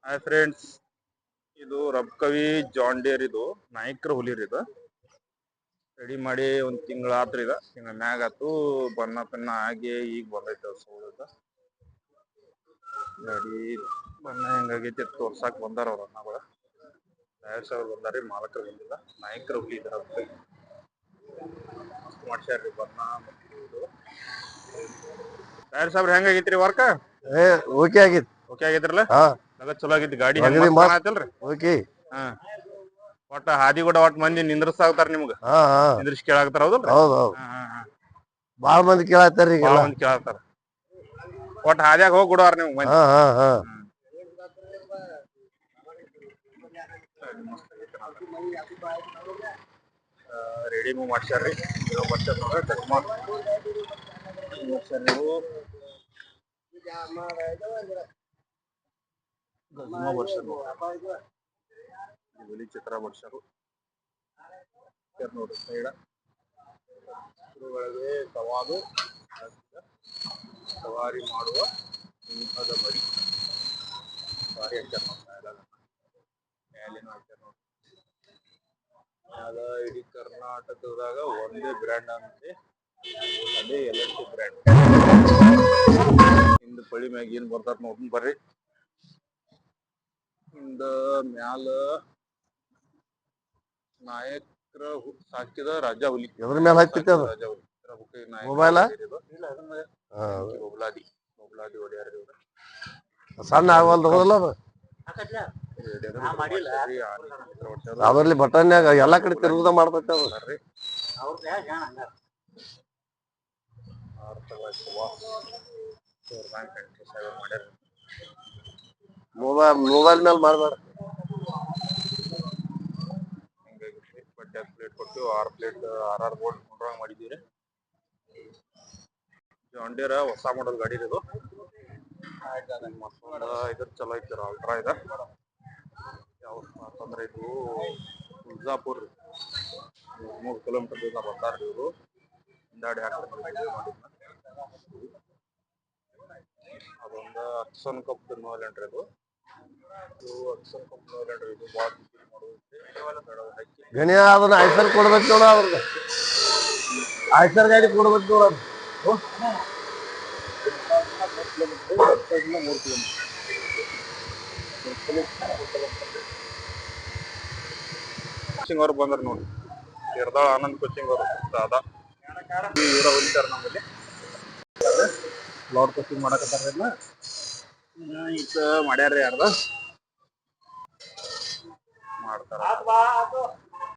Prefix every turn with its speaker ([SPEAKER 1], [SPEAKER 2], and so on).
[SPEAKER 1] Hi friends, ಇದು Rabkavi John Deere. ಇದು ನಾಯ್ಕರ ಹುಲಿರ್. ಇದು ರೆಡಿ ಮಾಡಿ ಒಂದ್ ತಿಂಗಳ ಆತ್ರಿ. ಈಗ ತಿಂಗಳ ಮ್ಯಾಗ ಆತು. ಬಣ್ಣ ಪಣ್ಣ ಆಗಿ ಈಗ ಬಂದೈತೆ ಸೋಲದ ಗಾಡಿ. ಬಣ್ಣ ಹೆಂಗಾಗೈತಿ ತೋರ್ಸಾಕ್ ಬಂದಾರ ಅವ್ರ ಅಣ್ಣಗಳ. ಟೈರ್ಸ್ ಅವ್ರು ಬಂದಾರಿ, ಮಾಲಕರು ಬಂದಿಲ್ಲ. ನಾಯ್ಕರ ಹುಲಿ ಇದಾರ ಮಾಡ್ಸ್ಯಾರ್ರಿ ಬಣ್ಣ. ಟೈರ್ ಸಾಬ್ರ ಹೆಂಗಾಗೈತ್ರಿ ವರ್ಕ?
[SPEAKER 2] ಓಕೆ ಆಗಿತ್ತು.
[SPEAKER 1] ಓಕೆ ಆಗೈತ್ರಲ್ಲ? ಚಲೋ ಆಗೈತಿ ಗಾಡಿ.
[SPEAKER 2] ಓಕೆ.
[SPEAKER 1] ಒಟ್ಟ ಹಾದಿ ಕೂಡ ಒಟ್ಟ ಮಂದಿ ನಿಂದ್ರಸಾಗ್ತಾರ ನಿಮ್ಗ. ನಿಂದ್ರಿಸಿ ಕೇಳಾಕ್ತಾರ. ಹೌದಲ್ರಿ?
[SPEAKER 2] ಬಾಳ ಮಂದಿ ಕೇಳಾಕ್ತಾರ. ಈಗ
[SPEAKER 1] ಬಾಳ ಮಂದಿ ಕೇಳಾಕ್ತಾರ. ಒಟ್ಟ ಹಾದ್ಯಾಗ ಹೋಗಿ ಕೊಡವಾರ ನೀವು ಮಂದಿ. Ready move ಮಾಡ್ಸ್ಯಾರ್ರಿ. ಚಿತ್ರ ಬರ್ಸರು ನೋಡ್ರಿ. ಸೈಡ ಒಳಗೆ ಸವಾರಿ ಮಾಡುವ ಸಿಂಹದ ಮರಿ ಸವಾರಿ ಅದ ಇಡೀ ಕರ್ನಾಟಕದಾಗ ಒಂದೇ ಬ್ರ್ಯಾಂಡ್ ಅಂತೆ, ಅದೇ LST ಬ್ರ್ಯಾಂಡ್. ಹಿಂದ ಪಳಿ ಮ್ಯಾಗ ಏನ್ ಬರ್ತಾರ ನೋಡ್ಕೊಂಡ್ ಬರ್ರಿ. ಹಿಂದ ಮ್ಯಾಲ ನಾಯಕರ ಸಾಕಿದ ರಾಜ ಹುಲಿ.
[SPEAKER 2] ಎದ್ರ ಮೇಲೆ ಹಾಕ್ತಿತ್ತು ಅದು?
[SPEAKER 1] ರಾಜ ಹುಲಿ
[SPEAKER 2] ಮೊಬೈಲ್
[SPEAKER 1] ಮೊಬಲಾದಿ ಹೊಡ್ಯಾರ.
[SPEAKER 2] ಸಣ್ಣ ಆಗವಲ್ದು. ಹೋದಲ್ಲ ಅದು ಅದ್ರಲ್ಲಿ ಬಟನ್ಯಾಗ ಎಲ್ಲಾ ಕಡೆ ತಿರುಗುದ ಮಾಡ್ತೈತೆ ಅದು. ಮೊಬೈಲ್ ಮೇಲೆ ಮಾಡ್ಬೇಡ.
[SPEAKER 1] ಪ್ಲೇಟ್ ಕೊಟ್ಟು 6 ಪ್ಲೇಟ್ 6 ಬೋಲ್ಟ್ ಕೊಂಡ್ರಂಗ್ ಮಾಡಿದ್ದೀರಿ. ಜಾನ್ ಡೀರ್ ಹೊಸ ಮಾಡಲ್ ಗಾಡಿ ಇದು. ಇದ್ರ ಚಲೋ ಐತಿರ ಅಲ್ಟ್ರಾ. ಇದ ಯಾವ್ದಂದ್ರೆ ಇದು ತುಳಜಾಪುರ್ 3 ಕಿಲೋಮೀಟರ್ ದೂರ ಬರ್ತಾರ ಇವರು. ಹಿಂದಾಡಿ ಅದೊಂದು ಅಕ್ಸನ್ ಕಪ್ ನೋಲೆಂಡ್ರಿ. ಇದು ಅಕ್ಸನ್ ಕಪ್ ನೋಲೆಂಡ್ರಿ. ಇದು ಬಾಳ
[SPEAKER 2] ಗಣಿ ಅದನ್ನ ಐಸರ್ ಕೊಡ್ಬೇಕು ನೋಡ. ಅವ್ರಿಗೆ ಐಸರ್ ಗಾಡಿ ಕೊಡ್ಬೇಕು ನೋಡ.
[SPEAKER 1] 3 ಕಿಲೋಮೀಟರ್ ಕೋಚಿಂಗ್ ಅವ್ರು ಬಂದ್ರ ನೋಡಿ. ಇರ್ದಾಳ ಆನಂದ್ ಕೋಚಿಂಗ್ ಅವರು ದಾದಾ ಇವರ ಹೊಲಿತಾರ ನಮ್ಮಲ್ಲಿ. ಬ್ಲೌಡ್ ಕೋಚಿಂಗ್ ಮಾಡಕತ್ತಾರ. ಮಾಡ್ಯಾರ ಯಾರ್ದ ಮಾಡ್ತಾರ.